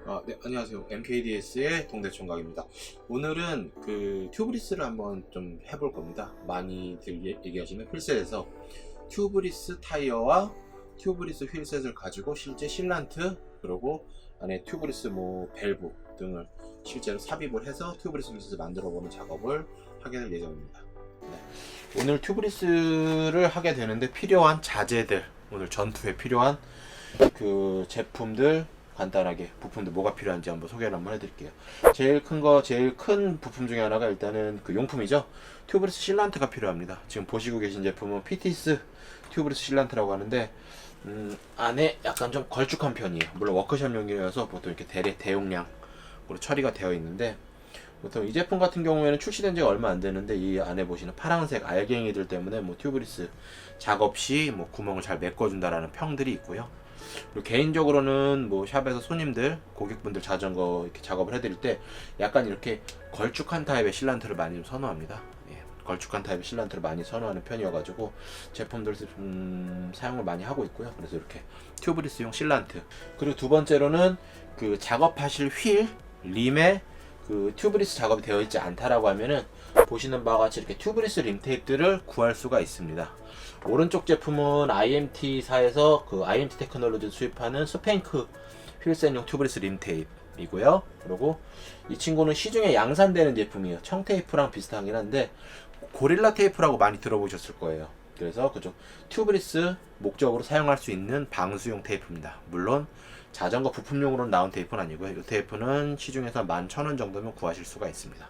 네, 안녕하세요. MKDS의 동대총각입니다. 오늘은 그 튜브리스를 한번 좀 해볼 겁니다. 많이들 얘기하시는 휠셋에서 튜브리스 타이어와 튜브리스 휠셋을 가지고 실제 실란트 그리고 안에 튜브리스 밸브 등을 실제로 삽입을 해서 튜브리스 휠셋을 만들어 보는 작업을 하게 될 예정입니다. 네. 오늘 튜브리스를 하게 되는데 필요한 자재들, 오늘 전투에 필요한 그 제품들 간단하게 부품들 뭐가 필요한지 한번 소개를 한번 해드릴게요. 제일 큰 부품 중에 하나가 일단은 그 용품이죠. 튜브리스 실란트가 필요합니다. 지금 보시고 계신 제품은 피티스 튜브리스 실란트라고 하는데 안에 약간 좀 걸쭉한 편이에요. 물론 워크숍용이라서 보통 이렇게 대용량으로 처리가 되어 있는데, 보통 이 제품 같은 경우에는 출시된 지가 얼마 안 되는데 이 안에 보시는 파란색 알갱이들 때문에 튜브리스 작업 시 구멍을 잘 메꿔준다라는 평들이 있고요. 그리고 개인적으로는 샵에서 손님들, 고객분들 자전거 이렇게 작업을 해드릴 때 약간 이렇게 걸쭉한 타입의 실란트를 많이 좀 선호합니다. 걸쭉한 타입의 실란트를 많이 선호하는 편이어가지고 제품들을 사용을 많이 하고 있고요. 그래서 이렇게 튜브리스용 실란트. 그리고 두 번째로는 그 작업하실 휠, 림에 그 튜브리스 작업이 되어 있지 않다라고 하면은 보시는 바와 같이 이렇게 튜브리스 림 테이프들을 구할 수가 있습니다. 오른쪽 제품은 IMT사에서 그 IMT 테크놀로지 수입하는 스팽크 휠셋용 튜브리스 림 테이프이고요. 그리고 이 친구는 시중에 양산되는 제품이에요. 청테이프랑 비슷하긴 한데 고릴라 테이프라고 많이 들어보셨을 거예요. 그래서 그쪽 튜브리스 목적으로 사용할 수 있는 방수용 테이프입니다. 물론 자전거 부품용으로 나온 테이프는 아니고요. 이 테이프는 시중에서 11,000원 정도면 구하실 수가 있습니다.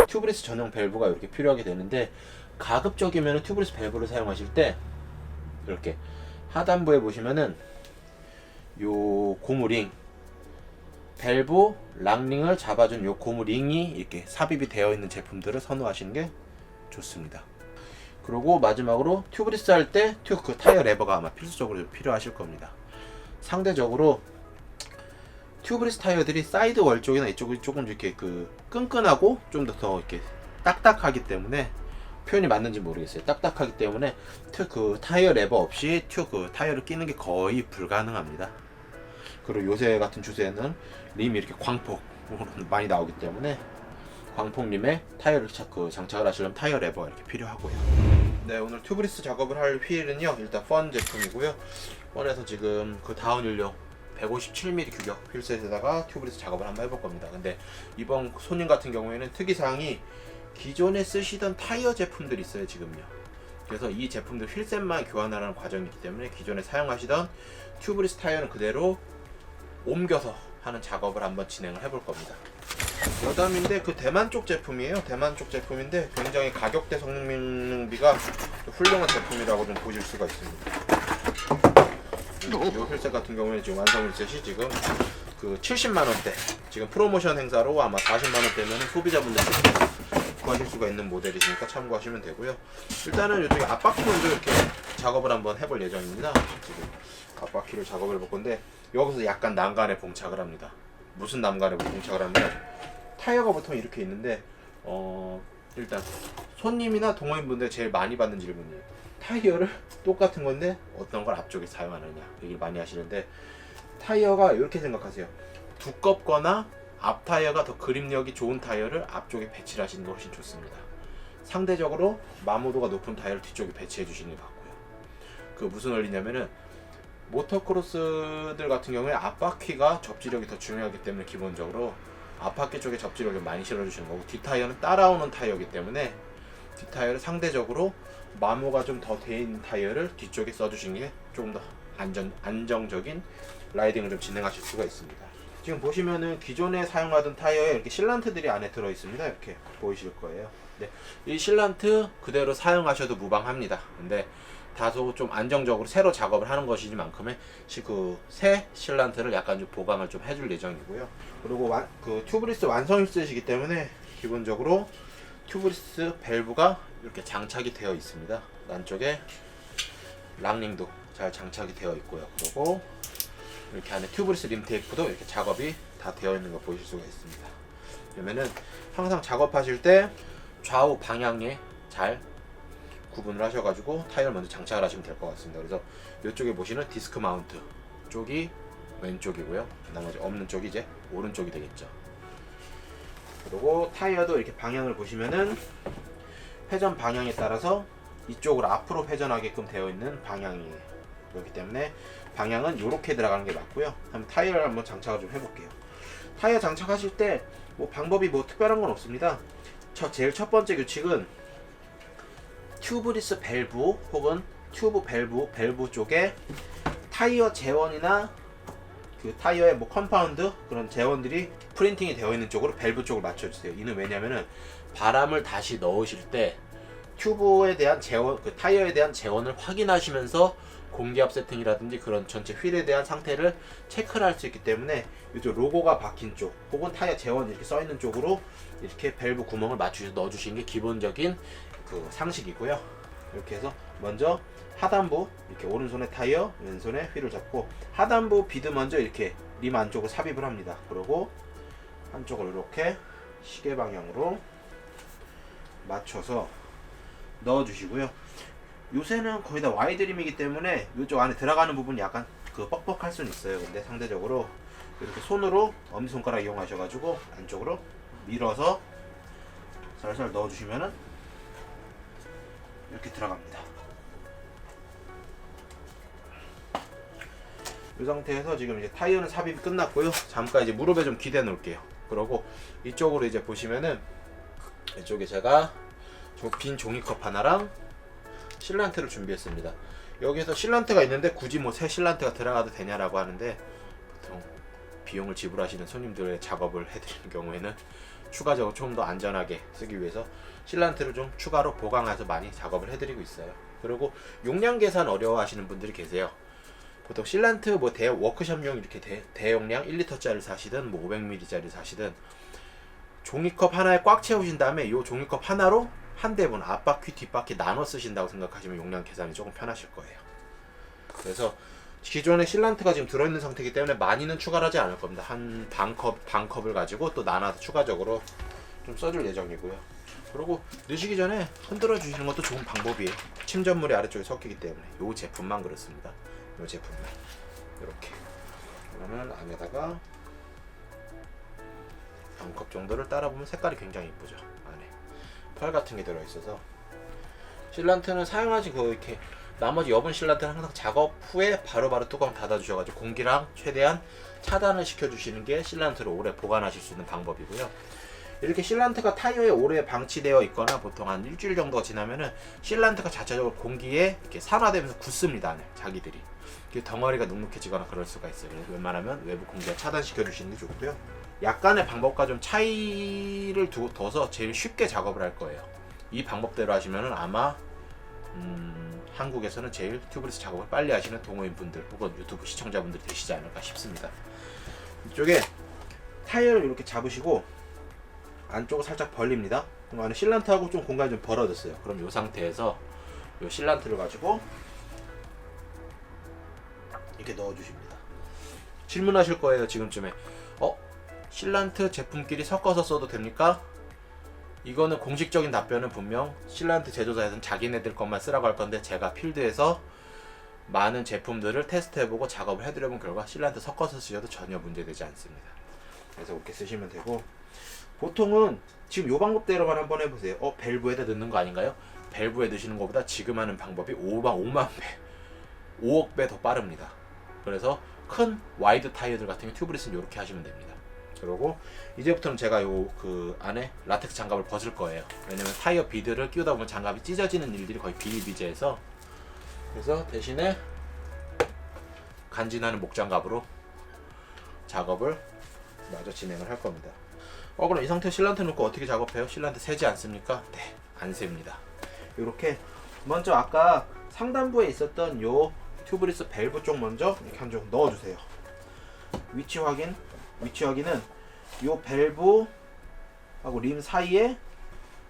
튜브리스 전용 밸브가 이렇게 필요하게 되는데, 가급적이면 튜브리스 밸브를 사용하실 때 이렇게 하단부에 보시면은 요 고무링, 밸브 락링을 잡아준 요 고무링이 이렇게 삽입이 되어 있는 제품들을 선호하시는 게 좋습니다. 그리고 마지막으로 튜브리스 할 때 그 타이어 레버가 아마 필수적으로 필요하실 겁니다. 상대적으로 튜브리스 타이어들이 사이드 월 쪽이나 이쪽이 조금 이렇게 그 끈끈하고 좀 더 이렇게 딱딱하기 때문에, 표현이 맞는지 모르겠어요. 딱딱하기 때문에 그 타이어 레버 없이 그 타이어를 끼는 게 거의 불가능합니다. 그리고 요새 같은 추세에는 림이 이렇게 광폭으로 많이 나오기 때문에 광폭림에 타이어를 장착을 하시려면 타이어 레버 이렇게 필요하고요. 네, 오늘 튜브리스 작업을 할 휠은요, 일단 펀 제품이고요. 펀에서 지금 그 다운율용 157mm 규격 휠셋에다가 튜브리스 작업을 한번 해볼 겁니다. 근데 이번 손님 같은 경우에는 특이사항이 기존에 쓰시던 타이어 제품들이 있어요, 지금요. 그래서 이 제품들 휠셋만 교환하라는 과정이 있기 때문에 기존에 사용하시던 튜브리스 타이어는 그대로 옮겨서 하는 작업을 한번 진행을 해볼 겁니다. 여담인데 그 대만 쪽 제품이에요. 대만 쪽 제품인데 굉장히 가격대 성능비가 훌륭한 제품이라고 좀 보실 수가 있습니다. 이 휠셋 같은 경우에 지금 완성 휠셋이 지금 그 70만원대, 지금 프로모션 행사로 아마 40만원대면 소비자분들께 구하실 수가 있는 모델이니까 참고하시면 되고요. 일단은 이쪽에 앞바퀴 먼저 이렇게 작업을 한번 해볼 예정입니다. 지금 앞바퀴를 작업을 해볼 건데, 여기서 약간 난간에 봉착을 합니다. 무슨 난간에 봉착을 하면, 타이어가 보통 이렇게 있는데 일단 손님이나 동호인분들 제일 많이 받는 질문이에요. 타이어를 똑같은 건데 어떤 걸 앞쪽에 사용하느냐 얘기를 많이 하시는데, 타이어가 이렇게 생각하세요. 두껍거나 앞 타이어가 더 그립력이 좋은 타이어를 앞쪽에 배치를 하시는 게 훨씬 좋습니다. 상대적으로 마모도가 높은 타이어를 뒤쪽에 배치해 주시는 게 맞고요. 그 무슨 원리냐면은, 모터크로스들 같은 경우에 앞바퀴가 접지력이 더 중요하기 때문에 기본적으로 앞바퀴 쪽에 접지력을 많이 실어주시는 거고, 뒷타이어는 따라오는 타이어이기 때문에 뒷타이어를 상대적으로 마모가 좀 더 돼 있는 타이어를 뒤쪽에 써주시는 게 조금 더 안정적인 라이딩을 좀 진행하실 수가 있습니다. 지금 보시면은 기존에 사용하던 타이어에 이렇게 실란트들이 안에 들어 있습니다. 이렇게 보이실 거예요. 네, 이 실란트 그대로 사용하셔도 무방합니다. 근데 다소 좀 안정적으로 새로 작업을 하는 것이지만큼의 그 새 실란트를 약간 좀 보강을 좀 해줄 예정이고요. 그리고 그 튜브리스 완성 휠셋이기 때문에 기본적으로 튜브리스 밸브가 이렇게 장착이 되어 있습니다. 안쪽에 락링도 잘 장착이 되어 있고요. 그리고 이렇게 안에 튜브리스 림 테이프도 이렇게 작업이 다 되어 있는 거 보실 수가 있습니다. 그러면은 항상 작업하실 때 좌우 방향에 잘 구분을 하셔가지고 타이어를 먼저 장착을 하시면 될 것 같습니다. 그래서 이쪽에 보시는 디스크 마운트 쪽이 왼쪽이고요. 나머지 없는 쪽이 이제 오른쪽이 되겠죠. 그리고 타이어도 이렇게 방향을 보시면은 회전 방향에 따라서 이쪽으로 앞으로 회전하게끔 되어 있는 방향이에요. 그렇기 때문에 방향은 이렇게 들어가는 게 맞고요. 한번 타이어를 한번 장착을 좀 해볼게요. 타이어 장착하실 때 뭐 방법이 뭐 특별한 건 없습니다. 제일 첫 번째 규칙은 튜브리스 밸브 혹은 튜브 밸브 쪽에 타이어 재원이나 그 타이어의 뭐 컴파운드 그런 재원들이 프린팅이 되어 있는 쪽으로 밸브 쪽을 맞춰주세요. 이는 왜냐면은 바람을 다시 넣으실 때 튜브에 대한 재원, 그 타이어에 대한 재원을 확인하시면서 공기압 세팅이라든지 그런 전체 휠에 대한 상태를 체크를 할 수 있기 때문에 이쪽 로고가 박힌 쪽 혹은 타이어 재원이 이렇게 써 있는 쪽으로 이렇게 밸브 구멍을 넣어주시는 게 기본적인 그 상식이고요. 이렇게 해서 먼저 하단부 이렇게 오른손에 타이어 왼손에 휠을 잡고 하단부 비드 먼저 이렇게 림 안쪽으로 삽입을 합니다. 그리고 한쪽을 이렇게 시계 방향으로 맞춰서 넣어주시고요. 요새는 거의 다 와이드림이기 때문에 이쪽 안에 들어가는 부분이 약간 그 뻑뻑할 수는 있어요. 근데 상대적으로 이렇게 손으로 엄지손가락 이용하셔가지고 안쪽으로 밀어서 살살 넣어주시면은 이렇게 들어갑니다. 이 상태에서 지금 이제 타이어는 삽입이 끝났고요. 잠깐 이제 무릎에 좀 기대 놓을게요. 그러고 이쪽으로 이제 보시면은 이쪽에 제가 빈 종이컵 하나랑 실란트를 준비했습니다. 여기서 실란트가 있는데 굳이 뭐 새 실란트가 들어가도 되냐라고 하는데 보통 비용을 지불하시는 손님들의 작업을 해드리는 경우에는 추가적으로 좀 더 안전하게 쓰기 위해서 실란트를 좀 추가로 보강해서 많이 작업을 해드리고 있어요. 그리고 용량 계산 어려워하시는 분들이 계세요. 보통 실란트 뭐 워크숍용 이렇게 대용량 1리터짜리 사시든 뭐 500ml짜리 사시든 종이컵 하나에 꽉 채우신 다음에 이 종이컵 하나로 한 대분 앞바퀴 뒷바퀴 나눠 쓰신다고 생각하시면 용량 계산이 조금 편하실 거예요. 그래서 기존에 실란트가 지금 들어있는 상태이기 때문에 많이는 추가를 하지 않을 겁니다. 한 반컵을 가지고 또 나눠서 추가적으로 좀 써줄 예정이고요. 그리고 넣으시기 전에 흔들어 주시는 것도 좋은 방법이에요. 침전물이 아래쪽에 섞이기 때문에 이 제품만 그렇습니다. 이 제품만 이렇게 그러면 안에다가 반컵 정도를 따라 보면 색깔이 굉장히 이쁘죠. 안에 펄 같은 게 들어있어서 실란트는 사용하지 이렇게 나머지 여분 실란트는 항상 작업 후에 바로바로 뚜껑 닫아주셔가지고 공기랑 최대한 차단을 시켜주시는 게 실란트를 오래 보관하실 수 있는 방법이고요. 이렇게 실란트가 타이어에 오래 방치되어 있거나 보통 한 일주일 정도가 지나면은 실란트가 자체적으로 공기에 이렇게 산화되면서 굳습니다. 안에 자기들이 덩어리가 눅눅해지거나 그럴 수가 있어요. 그래서 웬만하면 외부 공기를 차단시켜 주시는 게 좋고요. 약간의 방법과 좀 차이를 둬서 제일 쉽게 작업을 할 거예요. 이 방법대로 하시면은 아마 한국에서는 제일 튜브리스 작업을 빨리 하시는 동호인분들 혹은 유튜브 시청자분들이 되시지 않을까 싶습니다. 이쪽에 타이어를 이렇게 잡으시고 안쪽을 살짝 벌립니다. 그럼 안에 실란트하고 좀 공간이 좀 벌어졌어요. 그럼 이 상태에서 이 실란트를 가지고 이렇게 넣어주십니다. 질문하실 거예요. 지금쯤에 실란트 제품끼리 섞어서 써도 됩니까? 이거는 공식적인 답변은 분명 실란트 제조사에서는 자기네들 것만 쓰라고 할 건데 제가 필드에서 많은 제품들을 테스트해보고 작업을 해드려본 결과 실란트 섞어서 쓰셔도 전혀 문제되지 않습니다. 그래서 이렇게 쓰시면 되고 보통은 지금 요 방법대로만 한번 해보세요. 밸브에다 넣는 거 아닌가요? 밸브에 넣으시는 것보다 지금 하는 방법이 5만 배, 5억 배 더 빠릅니다. 그래서 큰 와이드 타이어들 같은 경우 튜브리스는 이렇게 하시면 됩니다. 그리고 이제부터는 제가 그 안에 라텍스 장갑을 벗을 거예요. 왜냐면 타이어 비드를 끼우다 보면 장갑이 찢어지는 일들이 거의 비일비재해서 그래서 대신에 간지나는 목장갑으로 작업을 마저 진행을 할 겁니다. 그럼 이 상태 실란트 놓고 어떻게 작업해요? 실란트 새지 않습니까? 네, 안 셉니다. 이렇게 먼저 아까 상단부에 있었던 요 튜브리스 밸브 쪽 먼저 이렇게 한 쪽 넣어주세요. 위치 확인은 요 밸브하고 림 사이에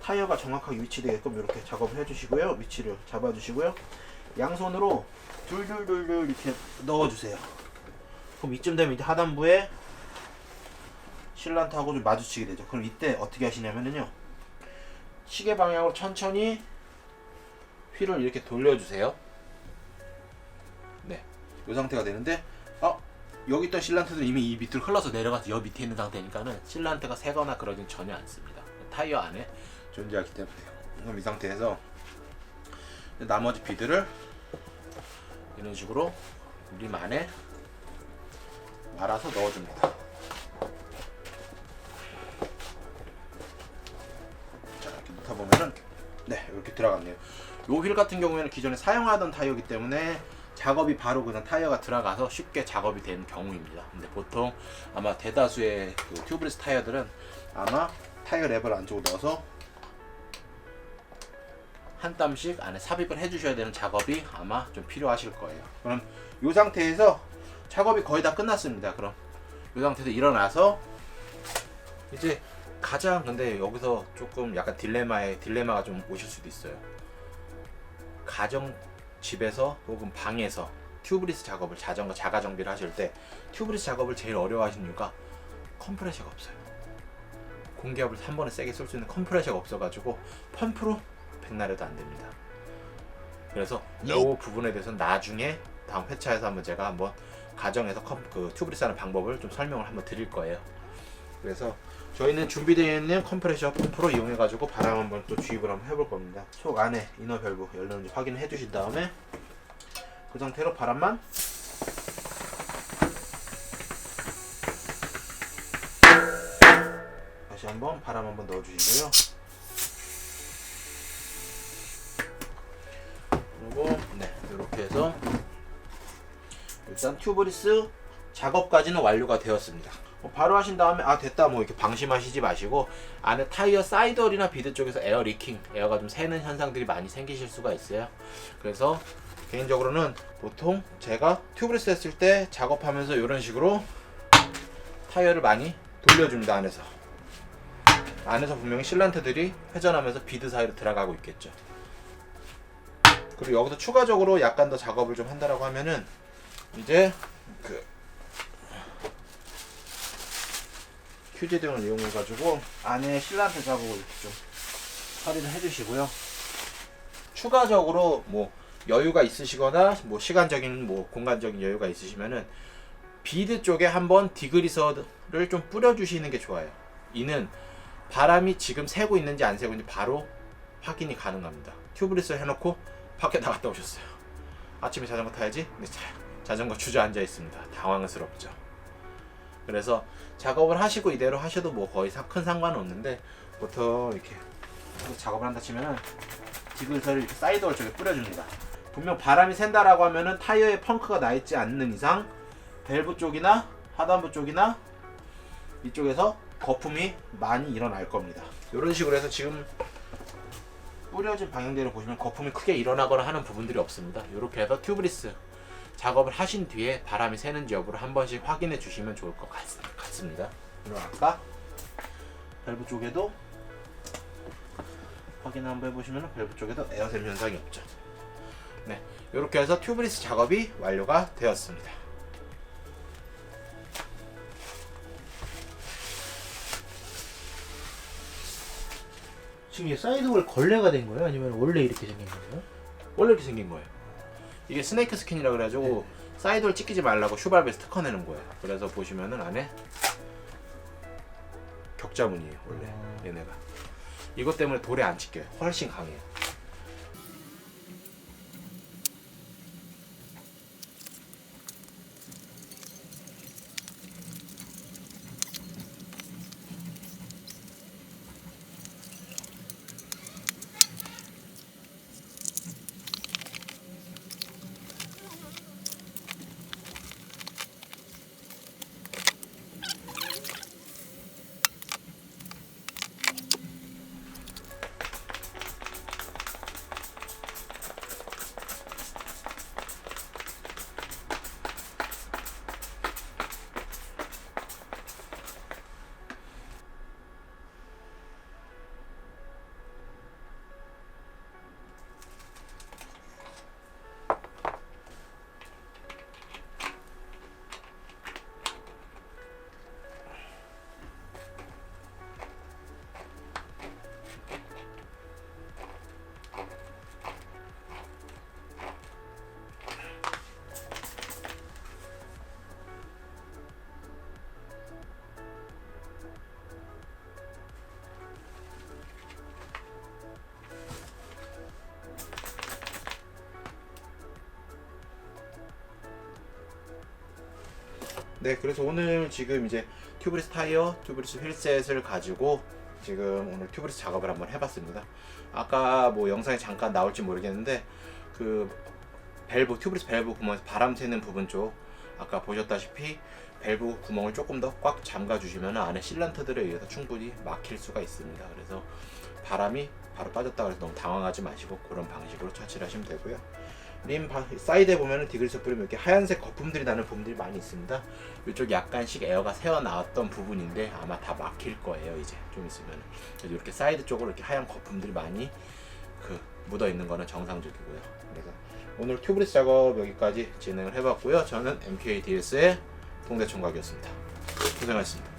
타이어가 정확하게 위치되게끔 이렇게 작업을 해주시고요. 위치를 잡아주시고요. 양손으로 둘둘둘둘 이렇게 넣어주세요. 그럼 이쯤 되면 이제 하단부에 실란트하고 좀 마주치게 되죠. 그럼 이때 어떻게 하시냐면요. 시계 방향으로 천천히 휠을 이렇게 돌려주세요. 네, 이 상태가 되는데 여기 있던 실란트들은 이미 이 밑으로 흘러서 내려가서 여 밑에 있는 상태니까는 실란트가 새거나 그러진 전혀 않습니다. 타이어 안에 존재하기 때문에요. 그럼 이 상태에서 나머지 비드를 이런 식으로 림 안에 말아서 넣어줍니다. 자, 이렇게 넣다 보면은 네, 이렇게 들어갔네요. 요 휠 같은 경우에는 기존에 사용하던 타이어이기 때문에 작업이 바로 그냥 타이어가 들어가서 쉽게 작업이 되는 경우입니다. 근데 보통 아마 대다수의 그 튜브리스 타이어들은 아마 타이어 랩을 안쪽으로 넣어서 한 땀씩 안에 삽입을 해주셔야 되는 작업이 아마 좀 필요하실 거예요. 그럼 이 상태에서 작업이 거의 다 끝났습니다. 그럼 이 상태에서 일어나서 이제 가장 근데 여기서 조금 약간 딜레마가 좀 오실 수도 있어요. 가정 집에서 혹은 방에서 튜브리스 작업을 자가 정비를 하실 때 튜브리스 작업을 제일 어려워하시는 이유가 컴프레셔가 없어요. 공기압을 한 번에 세게 쏠 수 있는 컴프레셔가 없어가지고 펌프로 백날해도 안 됩니다. 그래서 이 부분에 대해서는 나중에 다음 회차에서 한번 제가 한번 가정에서 그 튜브리스 하는 방법을 좀 설명을 한번 드릴 거예요. 그래서 저희는 준비되어 있는 컴프레셔 펌프로 이용해가지고 바람 한번 또 주입을 한번 해볼 겁니다. 속 안에 이너 밸브 열렸는지 확인을 해주신 다음에 그 상태로 바람만 다시 한번 바람 한번 넣어주시고요. 그리고 네, 이렇게 해서 일단 튜브리스 작업까지는 완료가 되었습니다. 바로 하신 다음에 됐다 뭐 이렇게 방심하시지 마시고 안에 타이어 사이드홀이나 비드 쪽에서 에어 리킹, 에어가 좀 새는 현상들이 많이 생기실 수가 있어요. 그래서 개인적으로는 보통 제가 튜브리스 했을 때 작업하면서 이런 식으로 타이어를 많이 돌려줍니다. 안에서 분명히 실란트들이 회전하면서 비드 사이로 들어가고 있겠죠. 그리고 여기서 추가적으로 약간 더 작업을 좀 한다라고 하면은 이제 그 휴지 등을 이용해가지고 안에 실란트 자국을 이렇게 좀 처리를 해주시고요. 추가적으로 뭐 여유가 있으시거나 뭐 시간적인 뭐 공간적인 여유가 있으시면은 비드 쪽에 한번 디그리서를 좀 뿌려주시는 게 좋아요. 이는 바람이 지금 새고 있는지 안 새고 있는지 바로 확인이 가능합니다. 튜브리스 해놓고 밖에 나갔다 오셨어요. 아침에 자전거 타야지? 근데 자전거 주저앉아 있습니다. 당황스럽죠. 그래서 작업을 하시고 이대로 하셔도 뭐 거의 큰 상관은 없는데 보통 이렇게 작업을 한다 치면은 디그리서를 이렇게 사이드홀 쪽에 뿌려줍니다. 분명 바람이 샌다라고 하면은 타이어에 펑크가 나 있지 않는 이상 밸브 쪽이나 하단부 쪽이나 이쪽에서 거품이 많이 일어날 겁니다. 이런 식으로 해서 지금 뿌려진 방향대로 보시면 거품이 크게 일어나거나 하는 부분들이 없습니다. 이렇게 해서 튜브리스 작업을 하신 뒤에 바람이 새는지 여부를 한 번씩 확인해 주시면 좋을 것 같습니다. 그리고 아까 밸브 쪽에도 확인 한번 해보시면 밸브 쪽에도 에어샘 현상이 없죠. 네, 이렇게 해서 튜브리스 작업이 완료가 되었습니다. 지금 이 사이드홀 걸레가 된 거예요? 아니면 원래 이렇게 생긴 거예요? 원래 이렇게 생긴 거예요. 이게 스네이크 스킨이라 그래가지고 사이드홀 찍히지 말라고 슈발베에서 특허내는 거예요. 그래서 보시면은 안에 격자무늬에요. 원래 얘네가 이것 때문에 돌에 안 찍혀요. 훨씬 강해요. 네, 그래서 오늘 지금 이제 튜브리스 타이어, 튜브리스 휠셋을 가지고 지금 오늘 튜브리스 작업을 한번 해봤습니다. 아까 뭐 영상에 잠깐 나올지 모르겠는데 그 밸브, 튜브리스 밸브 구멍에서 바람 새는 부분 쪽 아까 보셨다시피 밸브 구멍을 조금 더 꽉 잠가 주시면 안에 실란트들에 의해서 충분히 막힐 수가 있습니다. 그래서 바람이 바로 빠졌다고 해서 너무 당황하지 마시고 그런 방식으로 처치를 하시면 되고요. 림 사이드에 보면은 디그리스 뿌리면 이렇게 하얀색 거품들이 나는 부분들이 많이 있습니다. 이쪽 약간씩 에어가 새어 나왔던 부분인데 아마 다 막힐 거예요. 이제 좀 있으면. 그래서 이렇게 사이드 쪽으로 이렇게 하얀 거품들이 많이 묻어 있는 거는 정상적이고요. 그래서 오늘 튜브리스 작업 여기까지 진행을 해봤고요. 저는 MKDS의 동대총각이었습니다. 고생하셨습니다.